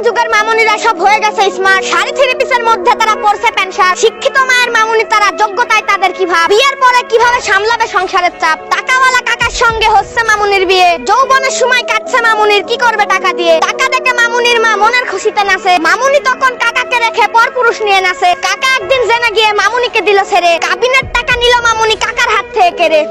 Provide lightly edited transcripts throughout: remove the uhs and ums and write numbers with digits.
যুগের মামুনিরা সব হয়ে গেছে স্মার্ট, শাড়ি থ্রি পিসের মধ্যে তারা পরছে প্যান্ট শার্ট। শিক্ষিত মায়ের মামুনি তারা, যোগ্যতায় তাদের কি ভাব, বিয়ের পরে কিভাবে সামলাবে সংসারের চাপ। টাকাওয়ালা কাকার সঙ্গে হচ্ছে মামুনির বিয়ে, যৌবনের সময় কাটছে মামুনির, কি করবে টাকা দিয়ে। টাকা দেখে মামুনির মা মনের খুশিতে নাচে, মামুনি তখন কাকাকে রেখে পর পুরুষ নিয়ে নাচে। কাকা একদিন জেনে গিয়ে মামুনিকে দিল ছেড়ে, কাবিনের টাকা নিল মামুনি কাকার হাত থেকে কেড়ে।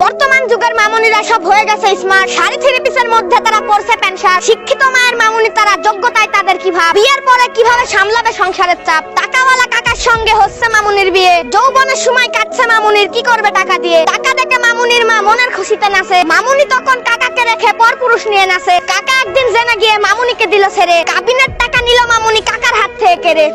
বর্তমান যুগের মামুনিরা সব হয়ে গেছে স্মার্ট, শাড়ি থ্রি পিসের মধ্যে তারা পরছে প্যান্ট শার্ট। শিক্ষিত মায়ের মামুনি তারা, যোগ্যতায় তাদের কি ভাব, বিয়ের পরে কিভাবে সামলাবে সংসারের চাপ। টাকাওয়ালা কাকার সঙ্গে হচ্ছে মামুনির বিয়ে, যৌবনের সময় কাটছে মামুনির, কি করবে টাকা দিয়ে। টাকা দেখে মামুনির মা মনের খুশিতে নাচে, মামুনি তখন কাকাকে রেখে পর পুরুষ নিয়ে নাচে। কাকা একদিন জেনে গিয়ে মামুনিকে দিল ছেড়ে, কাবিনের টাকা নিল মামুনি কাকার হাত থেকে কেড়ে।